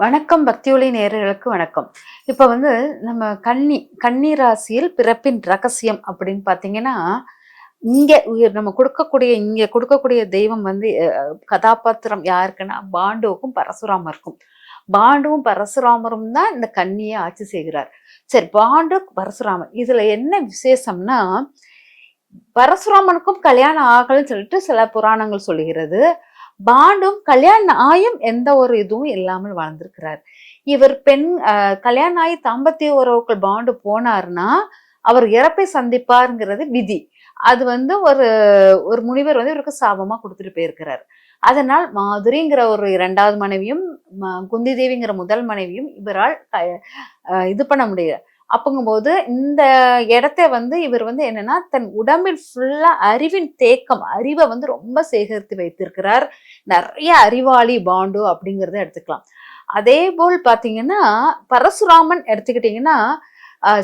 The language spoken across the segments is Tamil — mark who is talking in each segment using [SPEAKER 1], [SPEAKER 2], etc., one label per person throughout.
[SPEAKER 1] வணக்கம். பக்தியொலி நேயர்களுக்கு வணக்கம். இப்ப நம்ம கன்னி ராசியில் பிறப்பின் ரகசியம் அப்படின்னு பாத்தீங்கன்னா, நம்ம கொடுக்கக்கூடிய தெய்வம் கதாபாத்திரம் யாருக்குன்னா பாண்டுவுக்கும் பரசுராமருக்கும். பாண்டுவும் பரசுராமரும் தான் இந்த கன்னியை ஆட்சி செய்கிறார். சரி, பாண்டு பரசுராமர் இதுல என்ன விசேஷம்னா, பரசுராமனுக்கும் கல்யாணம் ஆகலன்னு சொல்லிட்டு சில புராணங்கள் சொல்லுகிறது. பாண்டும் கல்யாணம் ஆயும் எந்த ஒரு இதுவும் இல்லாமல் வாழ்ந்திருக்கிறார். இவர் கல்யாணம் ஆகி தாம்பத்திய உறவுக்குள் பாண்டு போனார்னா அவர் இறப்பை சந்திப்பாருங்கிறது விதி. அது ஒரு ஒரு முனிவர் இவருக்கு சாபமா கொடுத்துட்டு போயிருக்கிறார். அதனால் மாதுரிங்கிற ஒரு 2வது மனைவியும் குந்தி தேவிங்கிற முதல் மனைவியும் இவரால் இது பண்ண முடியல. அப்பங்கும்போது இந்த இடத்த இவர் என்னன்னா தன் உடம்பில் ஃபுல்லா அறிவின் தேக்கம், அறிவை ரொம்ப சேகரித்து வைத்திருக்கிறார். நிறைய அறிவாளி பாண்டு அப்படிங்கிறத எடுத்துக்கலாம். அதே போல் பாத்தீங்கன்னா பரசுராமன் எடுத்துக்கிட்டீங்கன்னா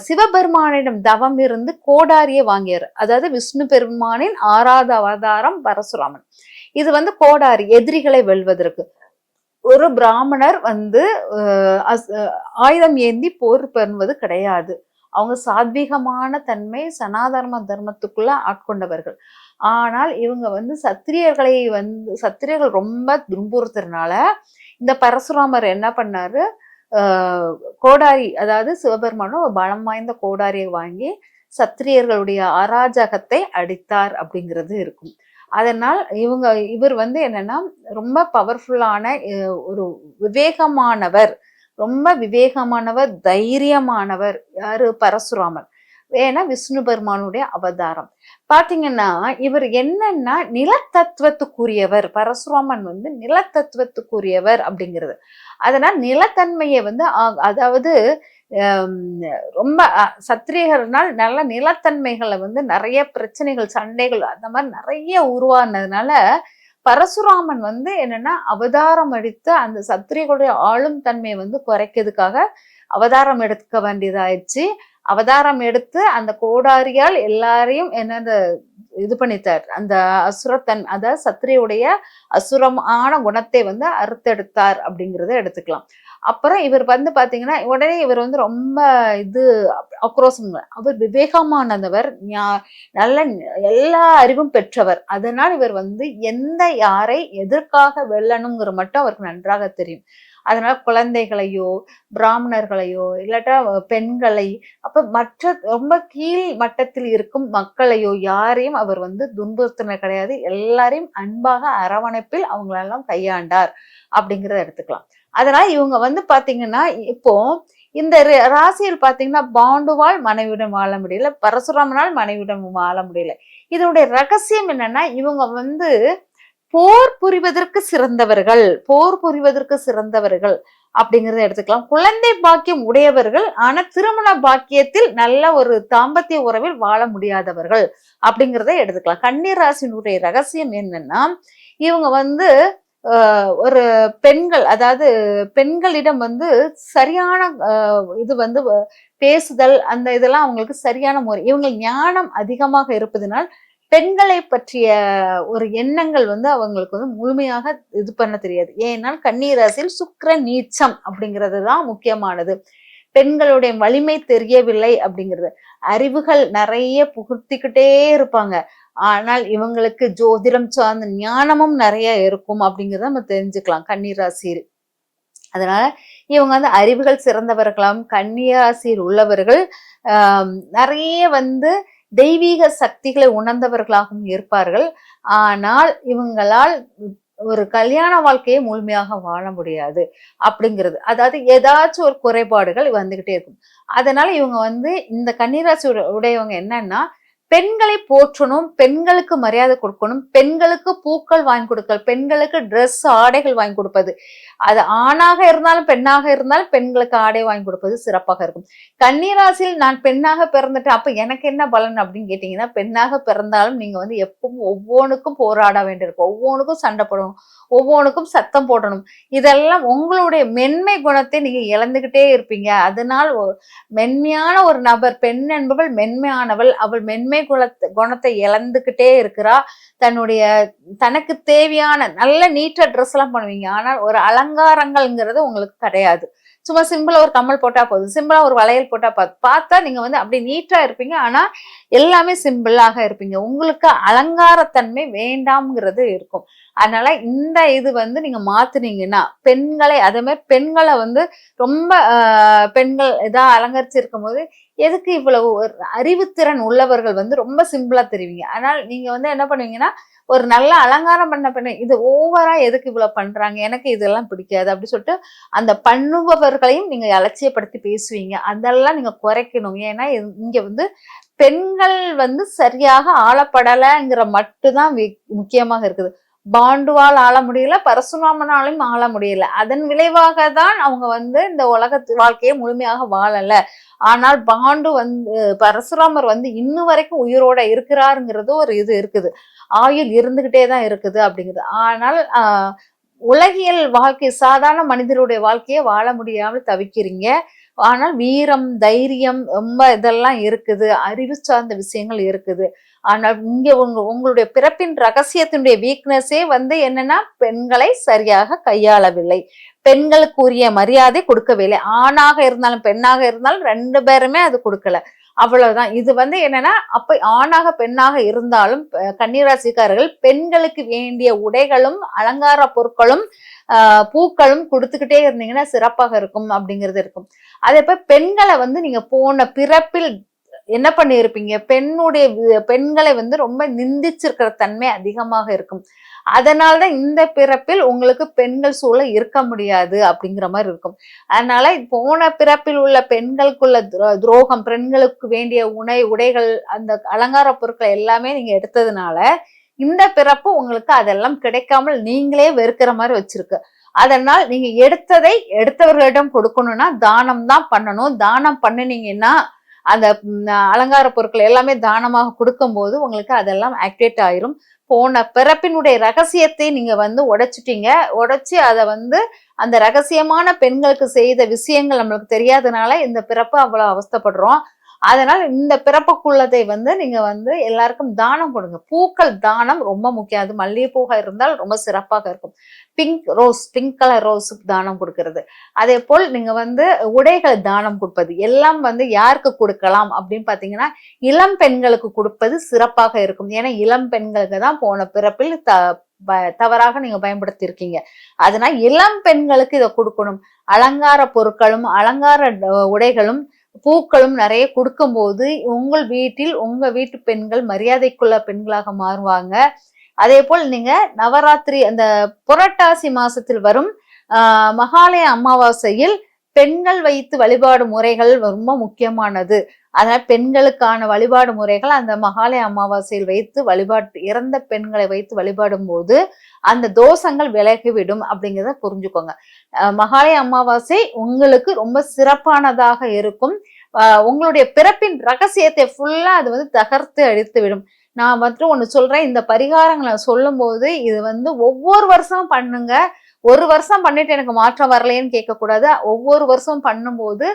[SPEAKER 1] சிவபெருமானிடம் தவம் இருந்து கோடாரியை வாங்கியார். அதாவது விஷ்ணு பெருமானின் 6வது அவதாரம் பரசுராமன். இது கோடாரி, எதிரிகளை வெல்வதற்கு. ஒரு பிராமணர் ஆயுதம் ஏந்தி போர் பண்ணுவது கிடையாது. அவங்க சாத்வீகமான தன்மை, சனாதர்ம தர்மத்துக்குள்ள ஆட்கொண்டவர்கள். ஆனால் இவங்க சத்திரியர்கள் ரொம்ப துன்புறுத்துறதுனால இந்த பரசுராமர் என்ன பண்ணாரு, கோடாரி, அதாவது சிவபெருமானும் ஒரு பலம் வாய்ந்த கோடாரியை வாங்கி சத்திரியர்களுடைய அராஜகத்தை அடித்தார் அப்படிங்கிறது இருக்கும். அதனால் இவர் என்னன்னா ரொம்ப பவர்ஃபுல்லான ஒரு விவேகமானவர், தைரியமானவர். யாரு? பரசுராமர். ஏன்னா விஷ்ணு பெருமானுடைய அவதாரம். பாத்தீங்கன்னா இவர் என்னன்னா நிலத்தத்துவத்துக்குரியவர். பரசுராமன் நிலத்தத்துவத்துக்குரியவர் அப்படிங்கிறது. அதனால் நிலத்தன்மையை அதாவது ரொம்ப சத்திரியர்கள்னால் நல்ல நிலத்தன்மைகளை நிறைய பிரச்சனைகள், சண்டைகள் அந்த மாதிரி நிறைய உருவானதுனால பரசுராமன் என்னன்னா அவதாரம் எடுத்து அந்த சத்திரியர்களுடைய ஆளும் தன்மையை குறைக்கிறதுக்காக அவதாரம் எடுக்க வேண்டியதாயிடுச்சு. அவதாரம் எடுத்து அந்த கோடாரியால் எல்லாரையும் இது பண்ணித்தார். அந்த அதாவது சத்திரியுடைய அசுரமான குணத்தை அறுத்தெடுத்தார் அப்படிங்கிறத எடுத்துக்கலாம். அப்புறம் இவர் பாத்தீங்கன்னா உடனே இவர் ரொம்ப ஆக்ரோஷம். அவர் விவேகமானவர், நல்ல எல்லா அறிவும் பெற்றவர். அதனால் இவர் யாரை எதற்காக வெல்லணுங்கிற மட்டும் அவருக்கு நன்றாக தெரியும். அதனால குழந்தைகளையோ பிராமணர்களையோ இல்லாட்டா பெண்களை, அப்ப மற்ற ரொம்ப கீழ் மட்டத்தில் இருக்கும் மக்களையோ யாரையும் அவர் துன்புறுத்தின கிடையாது. எல்லாரையும் அன்பாக அரவணைப்பில் அவங்களெல்லாம் கையாண்டார் அப்படிங்கிறத எடுத்துக்கலாம். அதனால இவங்க பாத்தீங்கன்னா இப்போ இந்த ராசியில் பாத்தீங்கன்னா பாண்டுவால் மனைவியிடம் வாழ முடியல, பரசுராமனால் மனைவியிடம் வாழ முடியல. இதனுடைய ரகசியம் என்னன்னா இவங்க போர் புரிவதற்கு சிறந்தவர்கள் அப்படிங்கறத எடுத்துக்கலாம். குழந்தை பாக்கியம் உடையவர்கள், ஆனா திருமண பாக்கியத்தில் நல்ல ஒரு தாம்பத்திய உறவில் வாழ முடியாதவர்கள் அப்படிங்கிறத எடுத்துக்கலாம். கன்னி ராசியினுடைய ரகசியம் என்னன்னா இவங்க ஒரு பெண்கள், அதாவது பெண்களிடம் சரியான இது பேசுதல், அந்த இதெல்லாம் அவங்களுக்கு சரியான முறை. இவங்க ஞானம் அதிகமாக இருப்பதனால் பெண்களை பற்றிய ஒரு எண்ணங்கள் அவங்களுக்கு முழுமையாக இது பண்ண தெரியாது. ஏன்னால் கன்னி ராசியில் சுக்கிரன் நீச்சம் அப்படிங்கிறது தான் முக்கியமானது. பெண்களுடைய வலிமை தெரியவில்லை அப்படிங்கிறது. அறிவுகள் நிறைய புகுத்திக்கிட்டே இருப்பாங்க. ஆனால் இவங்களுக்கு ஜோதிடம் சார்ந்த ஞானமும் நிறைய இருக்கும் அப்படிங்கிறத நம்ம தெரிஞ்சுக்கலாம் கன்னி ராசியில். அதனால இவங்க அறிவுகள் சிறந்தவர்களாம். கன்னி ராசியில் உள்ளவர்கள் நிறைய தெய்வீக சக்திகளை உணர்ந்தவர்களாகவும் இருப்பார்கள். ஆனால் இவங்களால் ஒரு கல்யாண வாழ்க்கையை முழுமையாக வாழ முடியாது அப்படிங்கிறது. அதாவது ஏதாச்சும் ஒரு குறைபாடுகள் வந்துகிட்டே இருக்கும். அதனால இவங்க இந்த கன்னிராசி உடையவங்க என்னன்னா பெண்களை போற்றணும், பெண்களுக்கு மரியாதை கொடுக்கணும், பெண்களுக்கு பூக்கள் வாங்கி கொடுக்கல், பெண்களுக்கு ட்ரெஸ் ஆடைகள் வாங்கி கொடுப்பது. அது ஆணாக இருந்தாலும் பெண்ணாக இருந்தாலும் பெண்களுக்கு ஆடை வாங்கி கொடுப்பது சிறப்பாக இருக்கும். கன்னிராசியில் நான் பெண்ணாக பிறந்துட்டேன், அப்ப எனக்கு என்ன பலன் அப்படின்னு கேட்டீங்கன்னா, பெண்ணாக பிறந்தாலும் நீங்க எப்பவும் ஒவ்வொன்றுக்கும் போராட வேண்டியிருக்கும், ஒவ்வொன்றுக்கும் சண்டை போடணும், ஒவ்வொன்றுக்கும் சத்தம் போடணும். இதெல்லாம் உங்களுடைய மென்மை குணத்தை நீங்க இழந்துகிட்டே இருப்பீங்க. அதனால் மென்மையான ஒரு நபர், பெண் என்பவள் மென்மையானவள், அவள் மென்மை குணத்தை இழந்துகிட்டே இருக்கிறா. தனக்கு தேவையான நல்ல நீட்டா ட்ரெஸ் எல்லாம் பண்ணுவீங்க, ஆனால் ஒரு அலங்காரங்கள்ங்கிறது உங்களுக்கு கிடையாது. சும்மா சிம்பிளா ஒரு கம்மல் போட்டா போதும், சிம்பிளா ஒரு வளையல் போட்டா பார்த்தா நீங்க வந்து அப்படி நீட்டா இருப்பீங்க. ஆனா எல்லாமே சிம்பிளாக இருப்பீங்க. உங்களுக்கு அலங்காரத்தன்மை வேண்டாம்ங்கிறது இருக்கும். அதனால இந்த இது வந்து நீங்க மாத்துனீங்கன்னா பெண்களை, அதே மாதிரி பெண்களை வந்து ரொம்ப பெண்கள் இதா அலங்கரிச்சிருக்கும் போது எதுக்கு இவ்வளவு ஒரு அறிவுத்திறன் உள்ளவர்கள் வந்து ரொம்ப சிம்பிளா தெரிவிங்க. ஆனால் நீங்க வந்து என்ன பண்ணுவீங்கன்னா, ஒரு நல்ல அலங்காரம் பண்ண பெண்ணு இது ஓவரா எதுக்கு இவ்வளவு பண்றாங்க, எனக்கு இதெல்லாம் பிடிக்காது அப்படி சொல்லிட்டு அந்த பண்ணுபவர்களையும் நீங்க அலட்சியப்படுத்தி பேசுவீங்க. அதெல்லாம் நீங்க குறைக்கணும். ஏன்னா இங்க வந்து பெண்கள் வந்து சரியாக ஆளப்படலைங்கிற மட்டும்தான் முக்கியமாக இருக்குது. பாண்டுவால் ஆள முடியல, பரசுராமனாலையும் ஆள முடியல. அதன் விளைவாக தான் அவங்க வந்து இந்த உலகத்து வாழ்க்கையை முழுமையாக வாழல. ஆனால் பாண்டு வந்து பரசுராமர் வந்து இன்னும் வரைக்கும் உயிரோட இருக்கிறாருங்கிறது ஒரு இது இருக்குது. ஆயுள் இருந்துகிட்டே தான் இருக்குது அப்படிங்கிறது. ஆனால் உலகியல் வாழ்க்கை, சாதாரண மனிதருடைய வாழ்க்கையை வாழ முடியாமல் தவிக்கிறீங்க. ஆனால் வீரம், தைரியம் ரொம்ப இதெல்லாம் இருக்குது, அறிவு சார்ந்த விஷயங்கள் இருக்குது. ஆனால் இங்க உங்களுடைய பிறப்பின் ரகசியத்தினுடைய வீக்னஸே வந்து என்னன்னா, பெண்களை சரியாக கையாளவில்லை, பெண்களுக்கு உரிய மரியாதை கொடுக்கவில்லை. ஆணாக இருந்தாலும் பெண்ணாக இருந்தாலும் 2 பேருமே அது கொடுக்கல. அவ்வளவுதான். இது வந்து என்னன்னா, அப்ப ஆணாக பெண்ணாக இருந்தாலும் கன்னிராசிக்காரர்கள் பெண்களுக்கு வேண்டிய உடைகளும் அலங்கார பொருட்களும் பூக்களும் கொடுத்துக்கிட்டே இருந்தீங்கன்னா சிறப்பாக இருக்கும் அப்படிங்கிறது இருக்கும். அதே போல பெண்களை வந்து நீங்க போன பிறப்பில் என்ன பண்ணியிருப்பீங்க, பெண்களை வந்து ரொம்ப நிந்திச்சிருக்கிற தன்மை அதிகமாக இருக்கும். அதனாலதான் இந்த பிறப்பில் உங்களுக்கு பெண்கள் சூழ இருக்க முடியாது அப்படிங்கிற மாதிரி இருக்கும். அதனால போன பிறப்பில் உள்ள பெண்களுக்குள்ள துரோகம், பெண்களுக்கு வேண்டிய உடைகள், அந்த அலங்கார பொருட்கள் எல்லாமே நீங்க எடுத்ததுனால இந்த பிறப்பு உங்களுக்கு அதெல்லாம் கிடைக்காமல் நீங்களே வெறுக்கிற மாதிரி வச்சிருக்கு. அதனால் நீங்க எடுத்ததை எடுத்தவர்களிடம் கொடுக்கணும்னா தானம் தான் பண்ணணும். தானம் பண்ணினீங்கன்னா அந்த அலங்கார பொருட்கள் எல்லாமே தானமாக கொடுக்கும் போது உங்களுக்கு அதெல்லாம் ஆக்டிவேட் ஆயிரும். போன பிறப்பினுடைய ரகசியத்தை நீங்க வந்து உடைச்சிட்டீங்க. உடைச்சு அதை வந்து அந்த ரகசியமான பெண்களுக்கு செய்த விஷயங்கள் நம்மளுக்கு தெரியாதனால இந்த பிறப்பு அவ்வளவு அவஸ்தைப்படுறோம். அதனால இந்த பிறப்புக்குள்ளதை வந்து நீங்க வந்து எல்லாருக்கும் தானம் கொடுங்க. பூக்கள் தானம் ரொம்ப முக்கியம். அது மல்லிகைப்பூவாக இருந்தால் ரொம்ப சிறப்பாக இருக்கும். பிங்க் கலர் ரோஸுக்கு தானம் கொடுக்கறது. அதே போல் நீங்க வந்து உடைகளை தானம் கொடுப்பது எல்லாம் வந்து யாருக்கு கொடுக்கலாம் அப்படின்னு பாத்தீங்கன்னா, இளம் பெண்களுக்கு கொடுப்பது சிறப்பாக இருக்கும். ஏன்னா இளம் பெண்களுக்கு தான் போன பிறப்பில் தவறாக நீங்க பயன்படுத்தி இருக்கீங்க. அதனால இளம் பெண்களுக்கு இதை கொடுக்கணும். அலங்கார பொருட்களும் அலங்கார உடைகளும் பூக்களும் நிறைய கொடுக்கும் போது உங்கள் வீட்டில் உங்க வீட்டு பெண்கள் மரியாதைக்குள்ள பெண்களாக மாறுவாங்க. அதே போல் நீங்க நவராத்திரி அந்த புரட்டாசி மாசத்தில் வரும் மகாலய அமாவாசையில் பெண்கள் வைத்து வழிபாடு முறைகள் ரொம்ப முக்கியமானது. அதனால பெண்களுக்கான வழிபாடு முறைகள் அந்த மகாலய அமாவாசையில் வைத்து இறந்த பெண்களை வைத்து வழிபாடும் போது அந்த தோஷங்கள் விலகிவிடும் அப்படிங்கிறத புரிஞ்சுக்கோங்க. மகாலய அமாவாசை உங்களுக்கு ரொம்ப சிறப்பானதாக இருக்கும். உங்களுடைய பிறப்பின் ரகசியத்தை ஃபுல்லா அது வந்து தகர்த்து அழித்து விடும். நான் மட்டும் ஒண்ணு சொல்றேன், இந்த பரிகாரங்களை சொல்லும் போது இது வந்து ஒவ்வொரு வருஷமும் பண்ணுங்க. ஒரு வருஷம் பண்ணிட்டு எனக்கு மாற்றம் வரலையேன்னு கேட்கக்கூடாது. ஒவ்வொரு வருஷம் பண்ணும்போது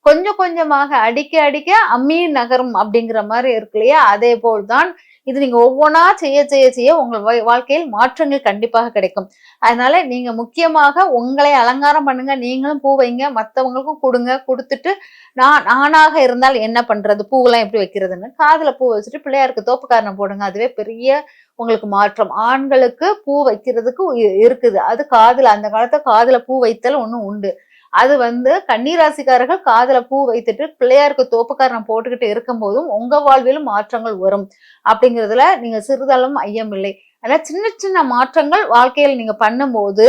[SPEAKER 1] கொஞ்சம் கொஞ்சமாக அடிக்க அடிக்க அம்மி நகரும் அப்படிங்கிற மாதிரி இருக்கு இல்லையா, அதே போல்தான் இது. நீங்க ஒவ்வொன்றா செய்ய செய்ய செய்ய உங்கள் வாழ்க்கையில் மாற்றங்கள் கண்டிப்பாக கிடைக்கும். அதனால நீங்க முக்கியமாக உங்களை அலங்காரம் பண்ணுங்க. நீங்களும் பூ வைங்க, மற்றவங்களுக்கும் கொடுங்க. கொடுத்துட்டு நான் ஆணாக இருந்தால் என்ன பண்றது, பூவெல்லாம் எப்படி வைக்கிறதுன்னு காதுல பூ வச்சுட்டு பிள்ளையாருக்கு தோப்புக்காரணம் போடுங்க. அதுவே பெரிய உங்களுக்கு மாற்றம். ஆண்களுக்கு பூ வைக்கிறதுக்கு இருக்குது. அது காதுல, அந்த காலத்துல காதுல பூ வைத்தல் ஒண்ணும் உண்டு. அது வந்து கன்னிராசிக்காரர்கள் காதுல பூ வைத்துட்டு பிள்ளையாருக்கு தோப்புக்காரணம் போட்டுக்கிட்டு இருக்கும் போதும் உங்க வாழ்விலும் மாற்றங்கள் வரும் அப்படிங்கிறதுல நீங்க சிறிதளவும் ஐயம் இல்லை. அதனால சின்ன சின்ன மாற்றங்கள் வாழ்க்கையில் நீங்க பண்ணும்போது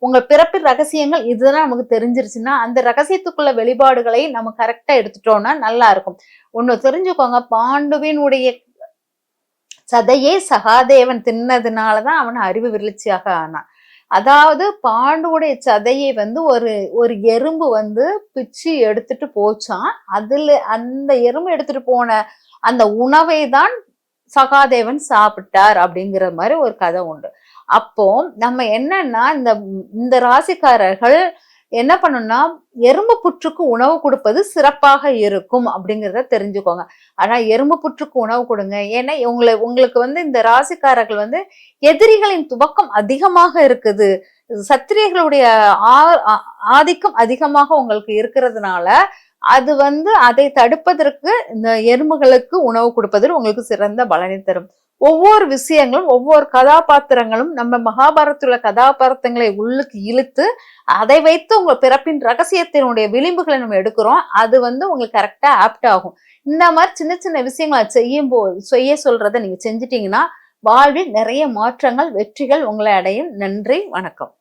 [SPEAKER 1] உங்க பிறப்பின் ரகசியங்கள் இதுதான் நமக்கு தெரிஞ்சிருச்சுன்னா அந்த ரகசியத்துக்குள்ள வெளிப்பாடுகளை நம்ம கரெக்டா எடுத்துட்டோம்னா நல்லா இருக்கும். ஒண்ணு தெரிஞ்சுக்கோங்க, பாண்டுவினுடைய சதையே சகாதேவன் தின்னதுனாலதான் அவன் அறிவு விருட்சியாக ஆனான். அதாவது பாண்டுடைய சதையை வந்து ஒரு எறும்பு வந்து பிச்சு எடுத்துட்டு போச்சான். அந்த எறும்பு எடுத்துட்டு போன அந்த உணவை தான் சகாதேவன் சாப்பிட்டார் அப்படிங்கிற மாதிரி ஒரு கதை உண்டு. அப்போ நம்ம என்னன்னா இந்த ராசிக்காரர்கள் என்ன பண்ணணும்னா எறும்பு புற்றுக்கு உணவு கொடுப்பது சிறப்பாக இருக்கும் அப்படிங்கிறத தெரிஞ்சுக்கோங்க. ஆனா எறும்பு புற்றுக்கு உணவு கொடுங்க. ஏன்னா உங்களுக்கு வந்து இந்த ராசிக்காரர்கள் வந்து எதிரிகளின் துவக்கம் அதிகமாக இருக்குது. சத்திரியர்களுடைய ஆதிக்கம் அதிகமாக உங்களுக்கு இருக்கிறதுனால அது அதை தடுப்பதற்கு இந்த எறும்புகளுக்கு உணவு கொடுப்பதில் உங்களுக்கு சிறந்த பலனை தரும். ஒவ்வொரு விஷயங்களும் ஒவ்வொரு கதாபாத்திரங்களும் நம்ம மகாபாரதத்துல கதாபாத்திரங்களை உள்ளுக்கு இழுத்து அதை வைத்து உங்க பிறப்பின் ரகசியத்தினுடைய விளிம்புகளை நம்ம எடுக்கிறோம். அது உங்களுக்கு கரெக்டா ஆப்ட் ஆகும். இந்த மாதிரி சின்ன சின்ன விஷயங்களை செய்ய சொல்றதை நீங்க செஞ்சிட்டீங்கன்னா வாழ்வில் நிறைய மாற்றங்கள் வெற்றிகள் உங்களை அடையும். நன்றி, வணக்கம்.